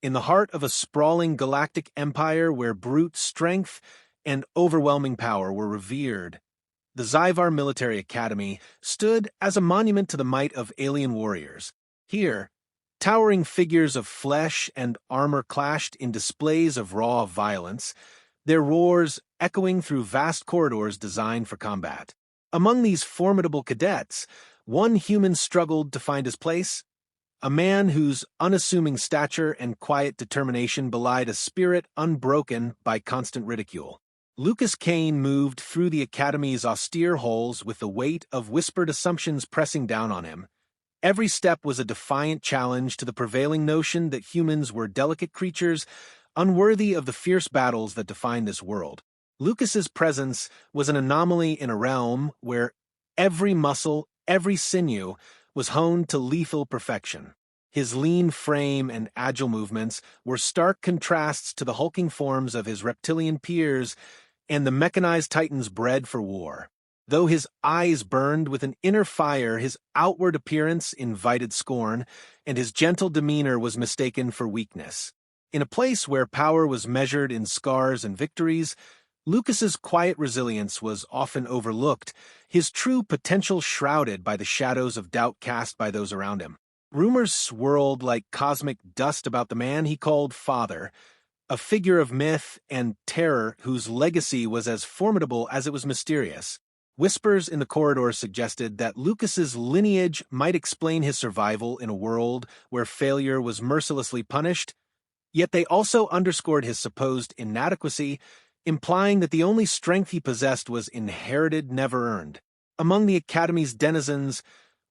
in the heart of a sprawling galactic empire where brute strength and overwhelming power were revered. The Zyvar Military Academy stood as a monument to the might of alien warriors. Here, towering figures of flesh and armor clashed in displays of raw violence, their roars echoing through vast corridors designed for combat. Among these formidable cadets, one human struggled to find his place, a man whose unassuming stature and quiet determination belied a spirit unbroken by constant ridicule. Lucas Kane moved through the Academy's austere halls with the weight of whispered assumptions pressing down on him. Every step was a defiant challenge to the prevailing notion that humans were delicate creatures, unworthy of the fierce battles that define this world. Lucas's presence was an anomaly in a realm where every muscle, every sinew, was honed to lethal perfection. His lean frame and agile movements were stark contrasts to the hulking forms of his reptilian peers and the mechanized titans bred for war. Though his eyes burned with an inner fire, his outward appearance invited scorn, and his gentle demeanor was mistaken for weakness. In a place where power was measured in scars and victories, Lucas's quiet resilience was often overlooked, his true potential shrouded by the shadows of doubt cast by those around him. Rumors swirled like cosmic dust about the man he called Father, a figure of myth and terror whose legacy was as formidable as it was mysterious. Whispers in the corridors suggested that Lucas's lineage might explain his survival in a world where failure was mercilessly punished, yet they also underscored his supposed inadequacy, implying that the only strength he possessed was inherited, never earned. Among the Academy's denizens,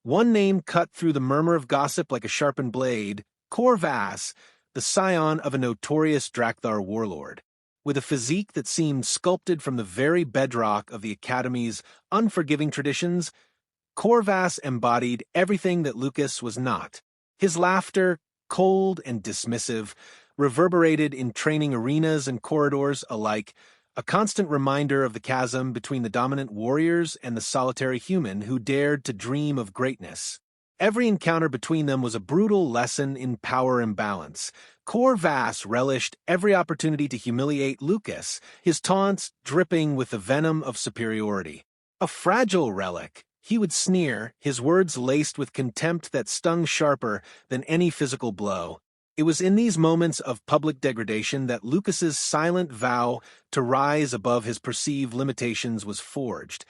one name cut through the murmur of gossip like a sharpened blade: Corvass, the scion of a notorious Drakthar warlord. With a physique that seemed sculpted from the very bedrock of the Academy's unforgiving traditions, Corvass embodied everything that Lucas was not. His laughter, cold and dismissive, reverberated in training arenas and corridors alike, a constant reminder of the chasm between the dominant warriors and the solitary human who dared to dream of greatness. Every encounter between them was a brutal lesson in power imbalance. Corvass relished every opportunity to humiliate Lucas, his taunts dripping with the venom of superiority. A fragile relic, he would sneer, his words laced with contempt that stung sharper than any physical blow. It was in these moments of public degradation that Lucas's silent vow to rise above his perceived limitations was forged,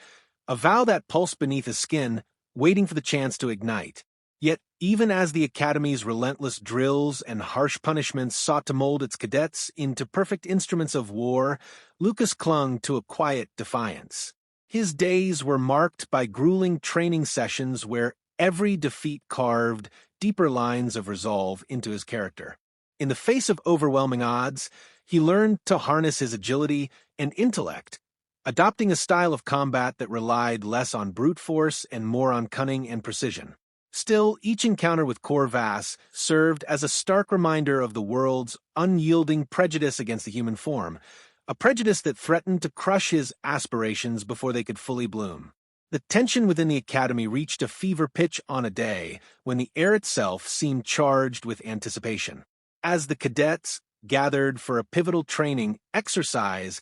a vow that pulsed beneath his skin, waiting for the chance to ignite. Yet, even as the Academy's relentless drills and harsh punishments sought to mold its cadets into perfect instruments of war, Lucas clung to a quiet defiance. His days were marked by grueling training sessions where every defeat carved deeper lines of resolve into his character. In the face of overwhelming odds, he learned to harness his agility and intellect, adopting a style of combat that relied less on brute force and more on cunning and precision. Still, each encounter with Corvass served as a stark reminder of the world's unyielding prejudice against the human form, a prejudice that threatened to crush his aspirations before they could fully bloom. The tension within the Academy reached a fever pitch on a day when the air itself seemed charged with anticipation. As the cadets gathered for a pivotal training exercise,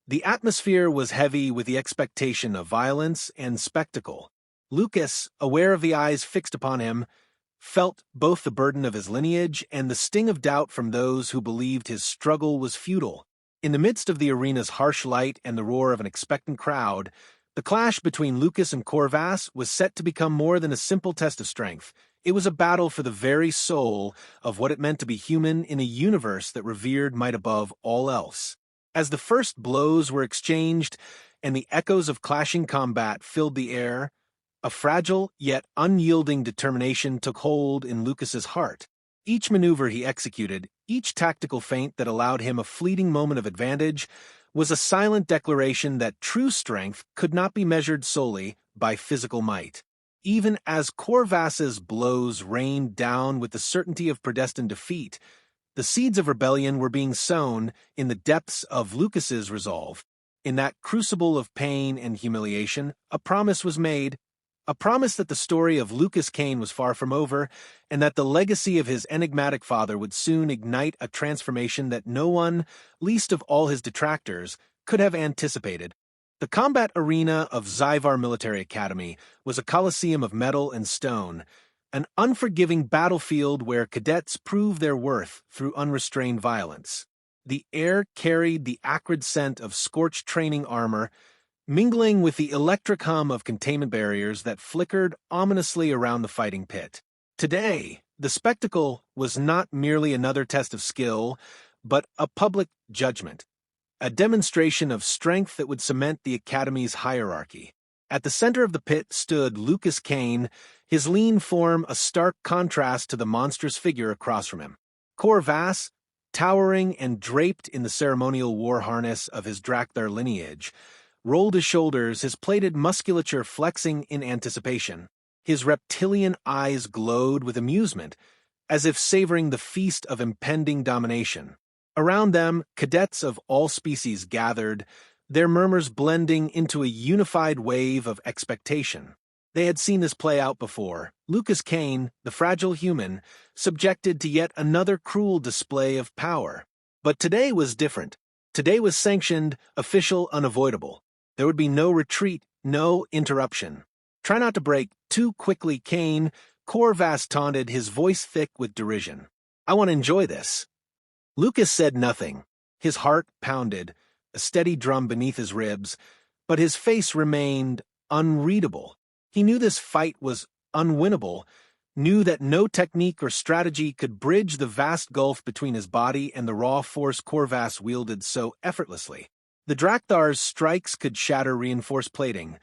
the atmosphere was heavy with the expectation of violence and spectacle. Lucas, aware of the eyes fixed upon him, felt both the burden of his lineage and the sting of doubt from those who believed his struggle was futile. In the midst of the arena's harsh light and the roar of an expectant crowd, the clash between Lucas and Corvass was set to become more than a simple test of strength. It was a battle for the very soul of what it meant to be human in a universe that revered might above all else. As the first blows were exchanged and the echoes of clashing combat filled the air, a fragile yet unyielding determination took hold in Lucas's heart. Each maneuver he executed, each tactical feint that allowed him a fleeting moment of advantage, was a silent declaration that true strength could not be measured solely by physical might. Even as Corvass's blows rained down with the certainty of predestined defeat, the seeds of rebellion were being sown in the depths of Lucas's resolve. In that crucible of pain and humiliation, a promise was made, a promise that the story of Lucas Kane was far from over, and that the legacy of his enigmatic father would soon ignite a transformation that no one, least of all his detractors, could have anticipated. The combat arena of Zyvar Military Academy was a coliseum of metal and stone, an unforgiving battlefield where cadets proved their worth through unrestrained violence. The air carried the acrid scent of scorched training armor, mingling with the electric hum of containment barriers that flickered ominously around the fighting pit. Today, the spectacle was not merely another test of skill, but a public judgment, a demonstration of strength that would cement the Academy's hierarchy. At the center of the pit stood Lucas Kane, his lean form a stark contrast to the monstrous figure across from him. Corvass, towering and draped in the ceremonial war harness of his Drakthar lineage, rolled his shoulders, his plated musculature flexing in anticipation. His reptilian eyes glowed with amusement, as if savoring the feast of impending domination. Around them, cadets of all species gathered, their murmurs blending into a unified wave of expectation. They had seen this play out before. Lucas Kane, the fragile human, subjected to yet another cruel display of power. But today was different. Today was sanctioned, official, unavoidable. There would be no retreat, no interruption. Try not to break too quickly, Kane, Corvass taunted, his voice thick with derision. I want to enjoy this. Lucas said nothing. His heart pounded, a steady drum beneath his ribs, but his face remained unreadable. He knew this fight was unwinnable, knew that no technique or strategy could bridge the vast gulf between his body and the raw force Corvass wielded so effortlessly. The Drakthar's strikes could shatter reinforced plating.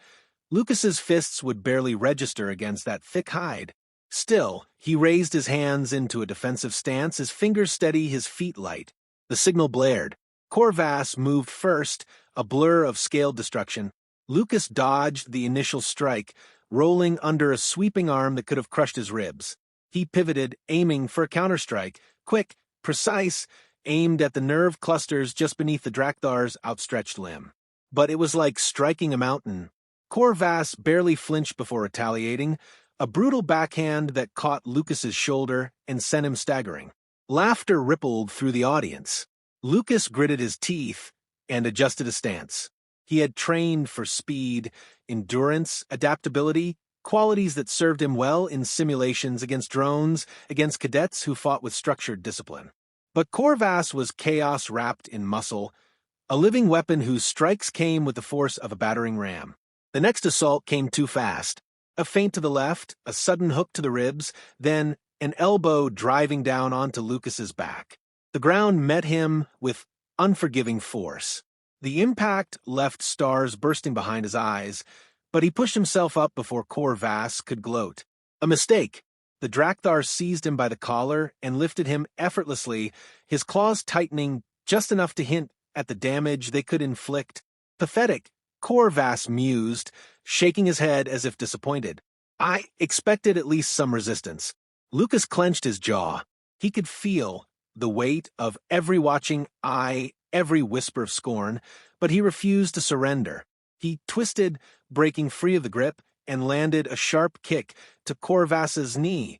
Lucas's fists would barely register against that thick hide. Still, he raised his hands into a defensive stance, his fingers steady, his feet light. The signal blared. Corvass moved first, a blur of scaled destruction. Lucas dodged the initial strike, rolling under a sweeping arm that could have crushed his ribs. He pivoted, aiming for a counterstrike, quick, precise, aimed at the nerve clusters just beneath the Drakthar's outstretched limb. But it was like striking a mountain. Corvass barely flinched before retaliating, a brutal backhand that caught Lucas's shoulder and sent him staggering. Laughter rippled through the audience. Lucas gritted his teeth and adjusted a stance. He had trained for speed, endurance, adaptability, qualities that served him well in simulations against drones, against cadets who fought with structured discipline. But Corvass was chaos wrapped in muscle, a living weapon whose strikes came with the force of a battering ram. The next assault came too fast. A feint to the left, a sudden hook to the ribs, then an elbow driving down onto Lucas's back. The ground met him with unforgiving force. The impact left stars bursting behind his eyes, but he pushed himself up before Corvass could gloat. A mistake. The Drakthar seized him by the collar and lifted him effortlessly, his claws tightening just enough to hint at the damage they could inflict. Pathetic, Corvass mused, shaking his head as if disappointed. I expected at least some resistance. Lucas clenched his jaw. He could feel the weight of every watching eye, every whisper of scorn, but he refused to surrender. He twisted, breaking free of the grip, and landed a sharp kick to Corvass's knee,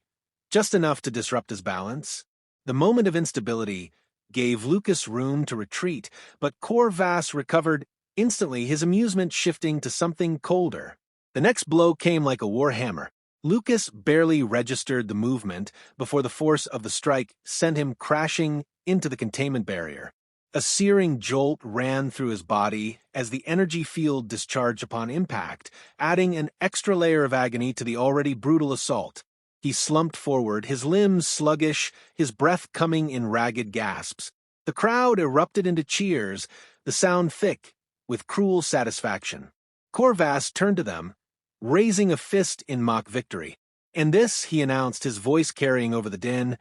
just enough to disrupt his balance. The moment of instability gave Lucas room to retreat, but Corvass recovered instantly, his amusement shifting to something colder. The next blow came like a war hammer. Lucas barely registered the movement before the force of the strike sent him crashing into the containment barrier. A searing jolt ran through his body as the energy field discharged upon impact, adding an extra layer of agony to the already brutal assault. He slumped forward, his limbs sluggish, his breath coming in ragged gasps. The crowd erupted into cheers, the sound thick with cruel satisfaction. Corvass turned to them, raising a fist in mock victory. And this, he announced, his voice carrying over the din,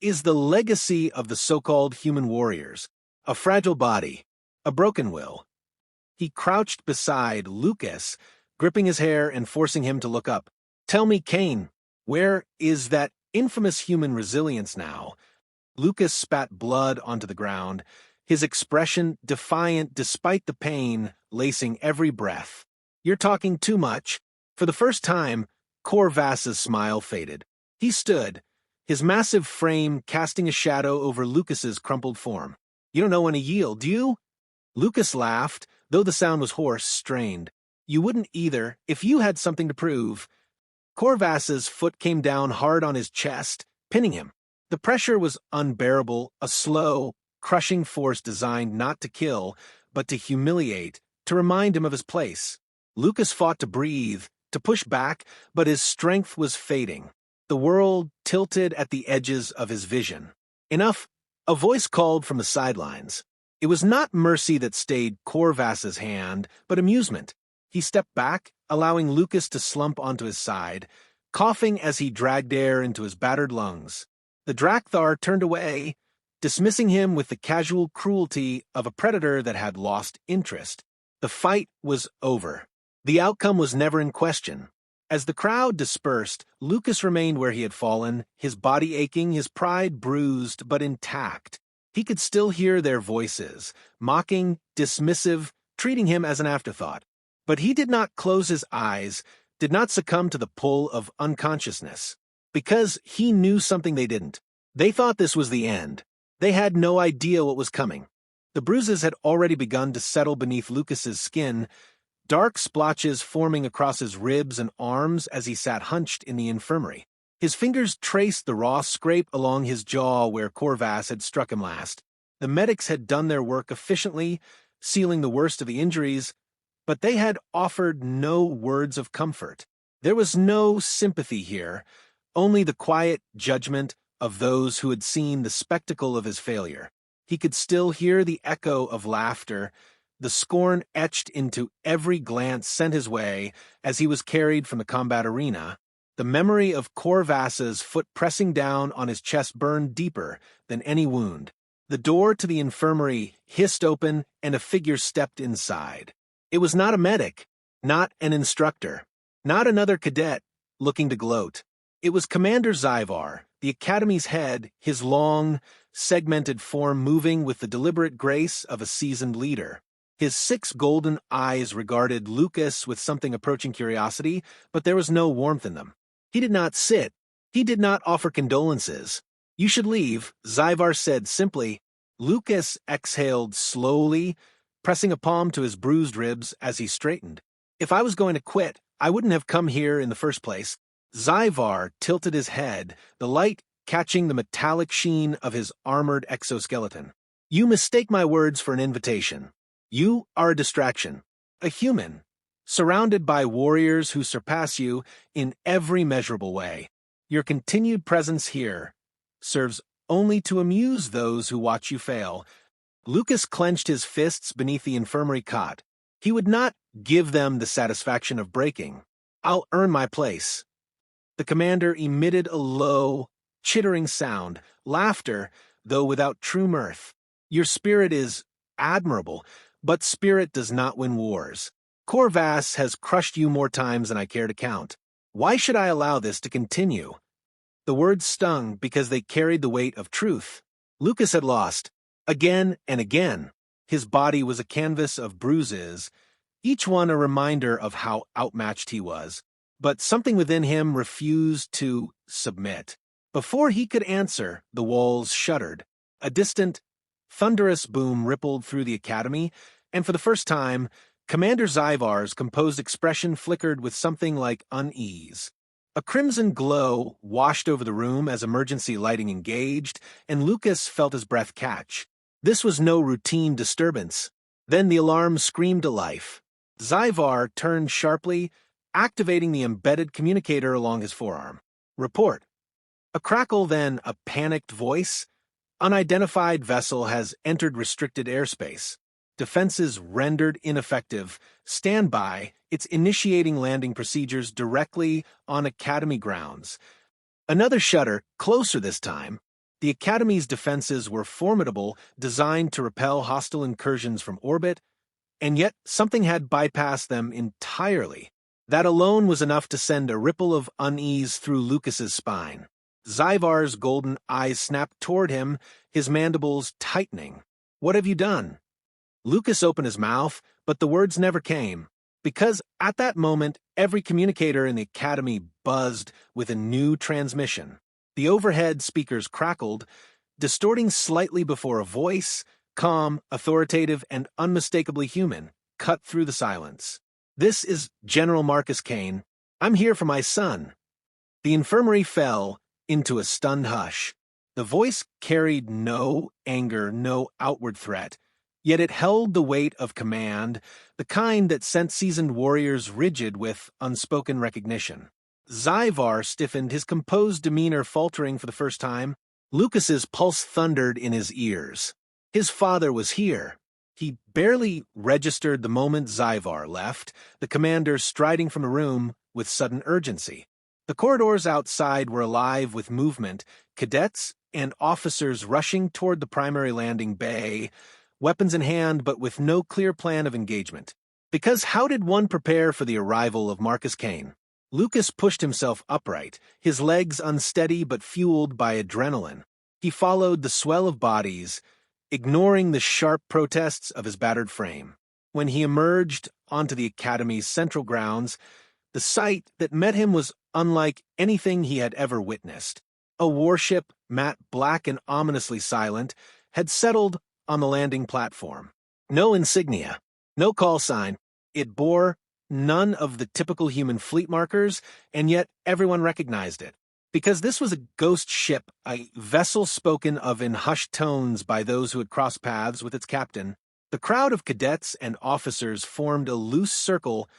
is the legacy of the so-called human warriors. A fragile body, a broken will. He crouched beside Lucas, gripping his hair and forcing him to look up. Tell me, Kane, where is that infamous human resilience now? Lucas spat blood onto the ground, his expression defiant despite the pain lacing every breath. You're talking too much. For the first time, Corvass's smile faded. He stood, his massive frame casting a shadow over Lucas's crumpled form. "You don't know when to yield, do you?" Lucas laughed, though the sound was hoarse, strained. "You wouldn't either, if you had something to prove." Corvass's foot came down hard on his chest, pinning him. The pressure was unbearable, a slow, crushing force designed not to kill, but to humiliate, to remind him of his place. Lucas fought to breathe, to push back, but his strength was fading. The world tilted at the edges of his vision. "Enough," a voice called from the sidelines. It was not mercy that stayed Corvass's hand, but amusement. He stepped back, allowing Lucas to slump onto his side, coughing as he dragged air into his battered lungs. The Drakthar turned away, dismissing him with the casual cruelty of a predator that had lost interest. The fight was over. The outcome was never in question. As the crowd dispersed, Lucas remained where he had fallen, his body aching, his pride bruised but intact. He could still hear their voices, mocking, dismissive, treating him as an afterthought. But he did not close his eyes, did not succumb to the pull of unconsciousness. Because he knew something they didn't. They thought this was the end. They had no idea what was coming. The bruises had already begun to settle beneath Lucas's skin, dark splotches forming across his ribs and arms as he sat hunched in the infirmary. His fingers traced the raw scrape along his jaw where Corvass had struck him last. The medics had done their work efficiently, sealing the worst of the injuries, but they had offered no words of comfort. There was no sympathy here, only the quiet judgment of those who had seen the spectacle of his failure. He could still hear the echo of laughter, the scorn etched into every glance sent his way as he was carried from the combat arena. The memory of Corvass's foot pressing down on his chest burned deeper than any wound. The door to the infirmary hissed open and a figure stepped inside. It was not a medic, not an instructor, not another cadet looking to gloat. It was Commander Zyvar, the Academy's head, his long, segmented form moving with the deliberate grace of a seasoned leader. His 6 golden eyes regarded Lucas with something approaching curiosity, but there was no warmth in them. He did not sit. He did not offer condolences. "You should leave," Zyvar said simply. Lucas exhaled slowly, pressing a palm to his bruised ribs as he straightened. "If I was going to quit, I wouldn't have come here in the first place." Zyvar tilted his head, the light catching the metallic sheen of his armored exoskeleton. "You mistake my words for an invitation. You are a distraction, a human, surrounded by warriors who surpass you in every measurable way. Your continued presence here serves only to amuse those who watch you fail." Lucas clenched his fists beneath the infirmary cot. He would not give them the satisfaction of breaking. "I'll earn my place." The commander emitted a low, chittering sound, laughter, though without true mirth. "Your spirit is admirable, but spirit does not win wars. Corvass has crushed you more times than I care to count. Why should I allow this to continue?" The words stung because they carried the weight of truth. Lucas had lost, again and again. His body was a canvas of bruises, each one a reminder of how outmatched he was. But something within him refused to submit. Before he could answer, the walls shuddered. A distant, thunderous boom rippled through the academy, and for the first time, Commander Zyvar's composed expression flickered with something like unease. A crimson glow washed over the room as emergency lighting engaged, and Lucas felt his breath catch. This was no routine disturbance. Then the alarm screamed to life. Zyvar turned sharply, activating the embedded communicator along his forearm. "Report." A crackle, then a panicked voice. "Unidentified vessel has entered restricted airspace. Defenses rendered ineffective. Stand by. It's initiating landing procedures directly on Academy grounds." Another shudder, closer this time. The Academy's defenses were formidable, designed to repel hostile incursions from orbit, and yet something had bypassed them entirely. That alone was enough to send a ripple of unease through Lucas's spine. Zyvar's golden eyes snapped toward him, his mandibles tightening. "What have you done?" Lucas opened his mouth, but the words never came. because at that moment, every communicator in the Academy buzzed with a new transmission. The overhead speakers crackled, distorting slightly before a voice, calm, authoritative, and unmistakably human, cut through the silence. "This is General Marcus Kane. I'm here for my son." The infirmary fell into a stunned hush. The voice carried no anger, no outward threat, yet it held the weight of command, the kind that sent seasoned warriors rigid with unspoken recognition. Zyvar stiffened, his composed demeanor faltering for the first time. Lucas's pulse thundered in his ears. His father was here. He barely registered the moment Zyvar left, the commander striding from the room with sudden urgency. The corridors outside were alive with movement, cadets and officers rushing toward the primary landing bay, weapons in hand but with no clear plan of engagement. Because how did one prepare for the arrival of Marcus Kane? Lucas pushed himself upright, his legs unsteady but fueled by adrenaline. He followed the swell of bodies, ignoring the sharp protests of his battered frame. When he emerged onto the Academy's central grounds, the sight that met him was unlike anything he had ever witnessed. A warship, matte black and ominously silent, had settled on the landing platform. No insignia, no call sign. It bore none of the typical human fleet markers, and yet everyone recognized it. Because this was a ghost ship, a vessel spoken of in hushed tones by those who had crossed paths with its captain, the crowd of cadets and officers formed a loose circle,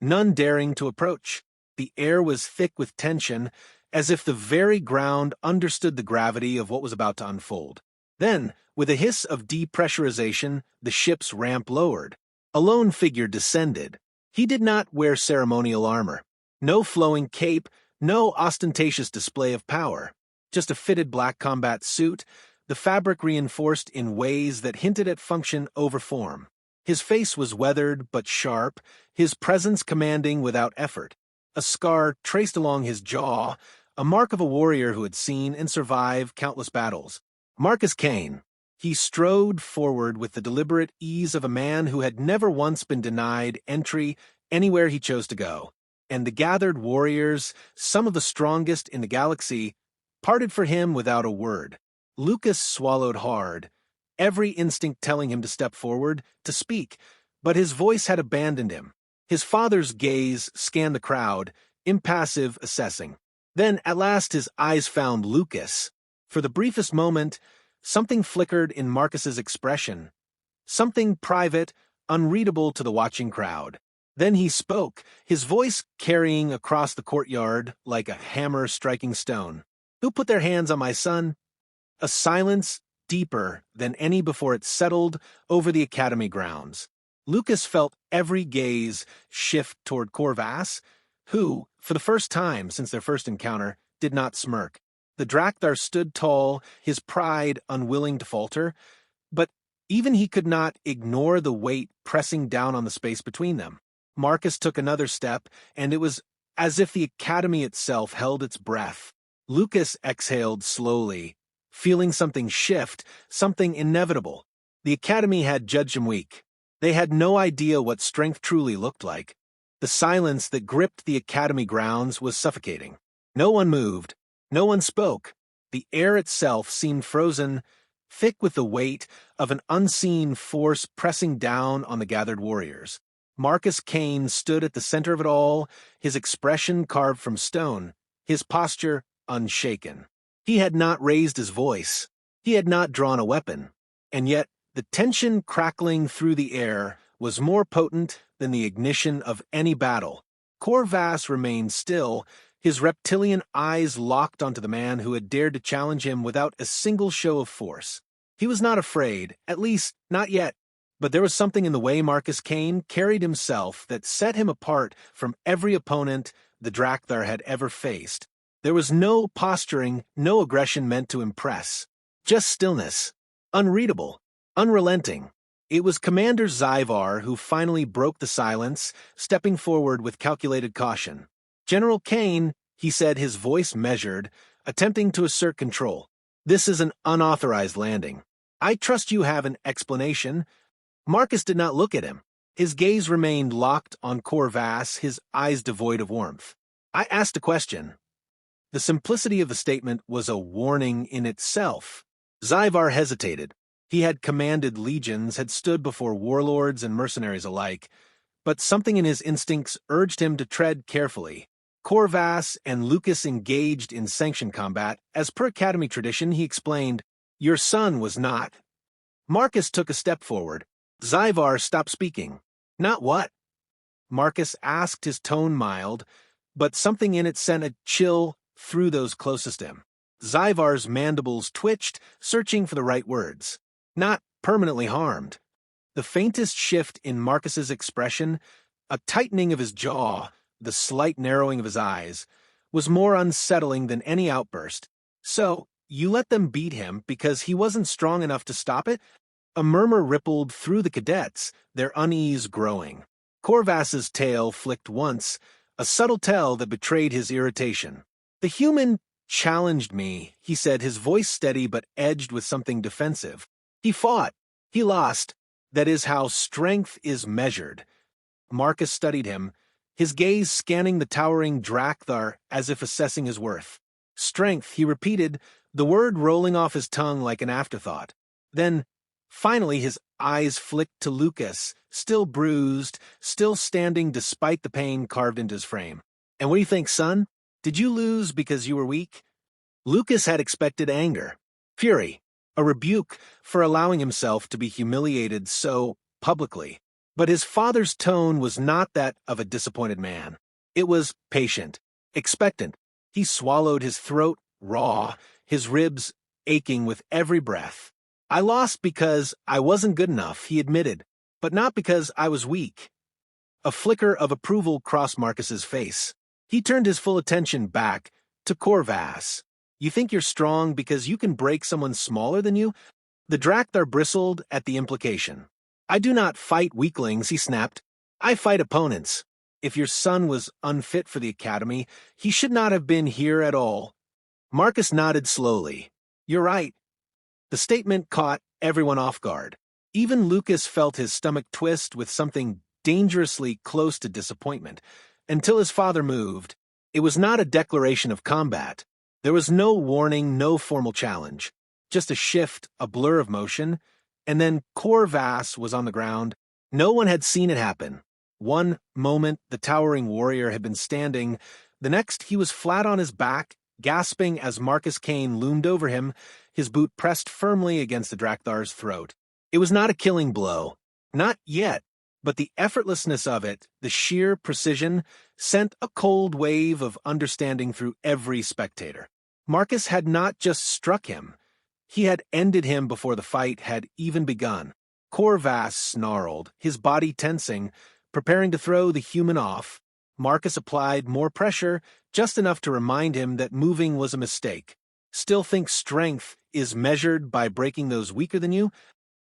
none daring to approach. The air was thick with tension, as if the very ground understood the gravity of what was about to unfold. Then, with a hiss of depressurization, the ship's ramp lowered. A lone figure descended. He did not wear ceremonial armor. No flowing cape, no ostentatious display of power. Just a fitted black combat suit, the fabric reinforced in ways that hinted at function over form. His face was weathered but sharp, his presence commanding without effort. A scar traced along his jaw, a mark of a warrior who had seen and survived countless battles. Marcus Kane. He strode forward with the deliberate ease of a man who had never once been denied entry anywhere he chose to go. And the gathered warriors, some of the strongest in the galaxy, parted for him without a word. Lucas swallowed hard, every instinct telling him to step forward, to speak, but his voice had abandoned him. His father's gaze scanned the crowd, impassive, assessing. Then, at last, his eyes found Lucas. For the briefest moment, something flickered in Marcus's expression. Something private, unreadable to the watching crowd. Then he spoke, his voice carrying across the courtyard like a hammer striking stone. "Who put their hands on my son?" A silence deeper than any before it settled over the Academy grounds. Lucas felt every gaze shift toward Corvass, who, for the first time since their first encounter, did not smirk. The Drakthar stood tall, his pride unwilling to falter, but even he could not ignore the weight pressing down on the space between them. Marcus took another step, and it was as if the Academy itself held its breath. Lucas exhaled slowly, feeling something shift, something inevitable. The Academy had judged him weak. They had no idea what strength truly looked like. The silence that gripped the Academy grounds was suffocating. No one moved. No one spoke. The air itself seemed frozen, thick with the weight of an unseen force pressing down on the gathered warriors. Marcus Kane stood at the center of it all, his expression carved from stone, his posture unshaken. He had not raised his voice. He had not drawn a weapon. And yet, the tension crackling through the air was more potent than the ignition of any battle. Corvass remained still, his reptilian eyes locked onto the man who had dared to challenge him without a single show of force. He was not afraid, at least not yet, but there was something in the way Marcus Kane carried himself that set him apart from every opponent the Drakthar had ever faced. There was no posturing, no aggression meant to impress. Just stillness. Unreadable. Unrelenting. It was Commander Zyvar who finally broke the silence, stepping forward with calculated caution. "General Kane," he said, his voice measured, attempting to assert control. "This is an unauthorized landing. I trust you have an explanation." Marcus did not look at him. His gaze remained locked on Corvass, his eyes devoid of warmth. I asked a question. The simplicity of the statement was a warning in itself. Zyvar hesitated. He had commanded legions, had stood before warlords and mercenaries alike, but something in his instincts urged him to tread carefully. Corvass and Lucas engaged in sanctioned combat. As per Academy tradition, he explained, "Your son was not." Marcus took a step forward. Zyvar stopped speaking. "Not what?" Marcus asked, his tone mild, but something in it sent a chill through those closest to him. Zyvar's mandibles twitched, searching for the right words. "Not permanently harmed." The faintest shift in Marcus's expression, a tightening of his jaw, the slight narrowing of his eyes, was more unsettling than any outburst. "So, you let them beat him because he wasn't strong enough to stop it?" A murmur rippled through the cadets, their unease growing. Corvass's tail flicked once, a subtle tell that betrayed his irritation. "The human challenged me," he said, his voice steady but edged with something defensive. "He fought. He lost. That is how strength is measured." Marcus studied him, his gaze scanning the towering Drakthar as if assessing his worth. "Strength," he repeated, the word rolling off his tongue like an afterthought. Then, finally, his eyes flicked to Lucas, still bruised, still standing despite the pain carved into his frame. "And what do you think, son? Did you lose because you were weak?" Lucas had expected anger, fury, a rebuke for allowing himself to be humiliated so publicly. But his father's tone was not that of a disappointed man. It was patient, expectant. He swallowed, his throat raw, his ribs aching with every breath. "I lost because I wasn't good enough," he admitted, "but not because I was weak." A flicker of approval crossed Marcus's face. He turned his full attention back to Corvass. "You think you're strong because you can break someone smaller than you?" The Drakthar bristled at the implication. "I do not fight weaklings," he snapped. "I fight opponents. If your son was unfit for the Academy, he should not have been here at all." Marcus nodded slowly. "You're right." The statement caught everyone off guard. Even Lucas felt his stomach twist with something dangerously close to disappointment, until his father moved. It was not a declaration of combat. There was no warning, no formal challenge. Just a shift, a blur of motion, and then Corvass was on the ground. No one had seen it happen. One moment, the towering warrior had been standing. The next, he was flat on his back, gasping as Marcus Kane loomed over him, his boot pressed firmly against the Drakthar's throat. It was not a killing blow. Not yet. But the effortlessness of it, the sheer precision, sent a cold wave of understanding through every spectator. Marcus had not just struck him. He had ended him before the fight had even begun. Corvass snarled, his body tensing, preparing to throw the human off. Marcus applied more pressure, just enough to remind him that moving was a mistake. "Still think strength is measured by breaking those weaker than you?"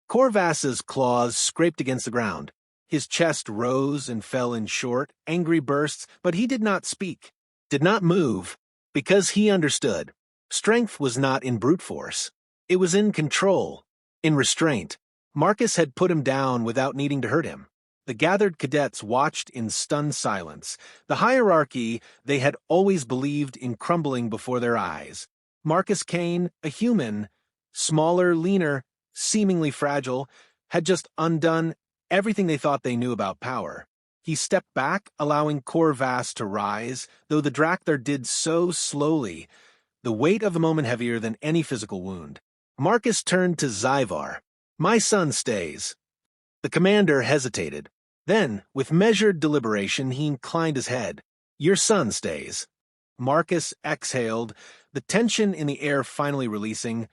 Corvass's claws scraped against the ground. His chest rose and fell in short, angry bursts, but he did not speak, did not move, because he understood. Strength was not in brute force. It was in control, in restraint. Marcus had put him down without needing to hurt him. The gathered cadets watched in stunned silence. The hierarchy they had always believed in crumbling before their eyes. Marcus Kane, a human, smaller, leaner, seemingly fragile, had just undone everything they thought they knew about power. He stepped back, allowing Corvass to rise, though the Drakthar did so slowly, the weight of the moment heavier than any physical wound. Marcus turned to Zyvar. "My son stays." The commander hesitated. Then, with measured deliberation, he inclined his head. "Your son stays." Marcus exhaled, the tension in the air finally releasing,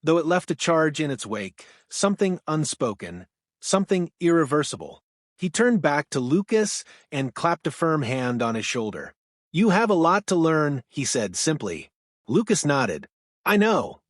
though it left a charge in its wake, something unspoken, something irreversible. He turned back to Lucas and clapped a firm hand on his shoulder. "You have a lot to learn," he said simply. Lucas nodded. "I know."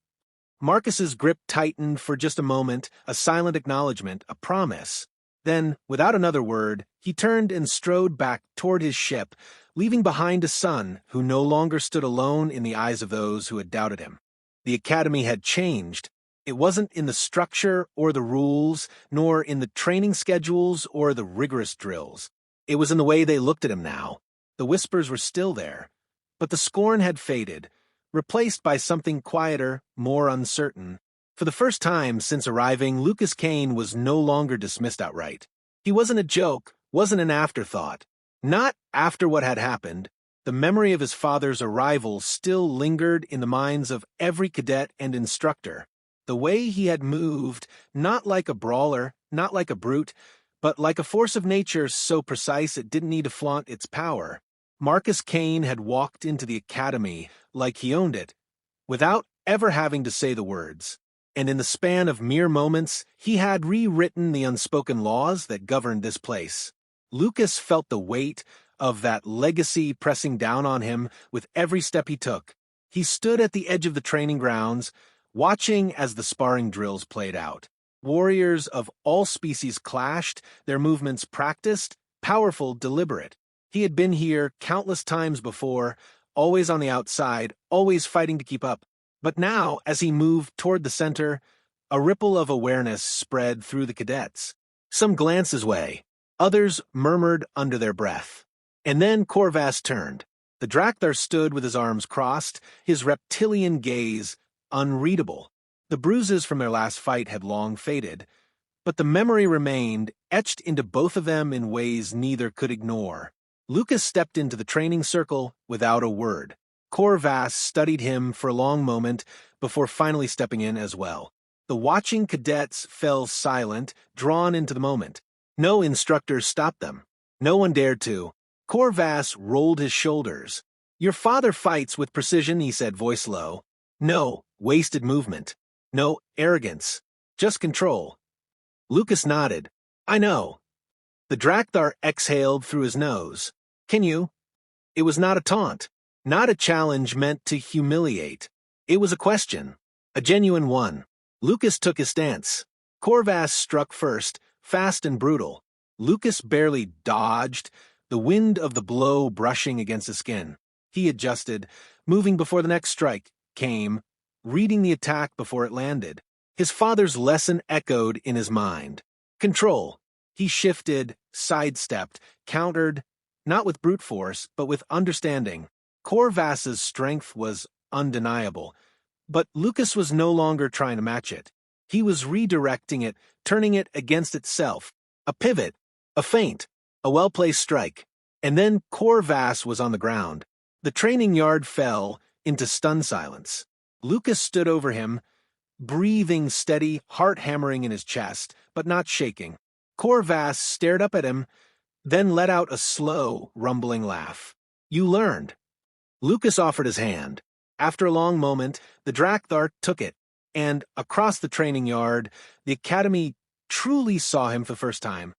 Marcus's grip tightened for just a moment, a silent acknowledgement, a promise. Then, without another word, he turned and strode back toward his ship, leaving behind a son who no longer stood alone in the eyes of those who had doubted him. The Academy had changed, It wasn't in the structure or the rules, nor in the training schedules or the rigorous drills. It was in the way they looked at him now. The whispers were still there, but the scorn had faded, replaced by something quieter, more uncertain. For the first time since arriving, Lucas Kane was no longer dismissed outright. He wasn't a joke, wasn't an afterthought. Not after what had happened. The memory of his father's arrival still lingered in the minds of every cadet and instructor. The way he had moved, not like a brawler, not like a brute, but like a force of nature so precise it didn't need to flaunt its power. Marcus Kane had walked into the academy like he owned it, without ever having to say the words. And in the span of mere moments, he had rewritten the unspoken laws that governed this place. Lucas felt the weight of that legacy pressing down on him with every step he took. He stood at the edge of the training grounds, watching as the sparring drills played out. Warriors of all species clashed, their movements practiced, powerful, deliberate. He had been here countless times before, always on the outside, always fighting to keep up. But now, as he moved toward the center, a ripple of awareness spread through the cadets. Some glanced his way. Others murmured under their breath. And then Corvas turned. The Drakthar stood with his arms crossed, his reptilian gaze unreadable. The bruises from their last fight had long faded, but the memory remained, etched into both of them in ways neither could ignore. Lucas stepped into the training circle without a word. Corvas studied him for a long moment before finally stepping in as well. The watching cadets fell silent, drawn into the moment. No instructors stopped them. No one dared to. Corvas rolled his shoulders. "Your father fights with precision," he said, voice low. "No wasted movement. No arrogance. Just control." Lucas nodded. "I know." The Drakthar exhaled through his nose. "Can you?" It was not a taunt, not a challenge meant to humiliate. It was a question, a genuine one. Lucas took his stance. Corvas struck first, fast and brutal. Lucas barely dodged, the wind of the blow brushing against his skin. He adjusted, moving before the next strike came, reading the attack before it landed. His father's lesson echoed in his mind. Control. He shifted, sidestepped, countered, not with brute force, but with understanding. Corvas's strength was undeniable, but Lucas was no longer trying to match it. He was redirecting it, turning it against itself. A pivot, a feint, a well-placed strike. And then Corvas was on the ground. The training yard fell into stunned silence. Lucas stood over him, breathing steady, heart hammering in his chest, but not shaking. Corvas stared up at him, then let out a slow, rumbling laugh. "You learned." Lucas offered his hand. After a long moment, the Drakthar took it, and across the training yard, the academy truly saw him for the first time.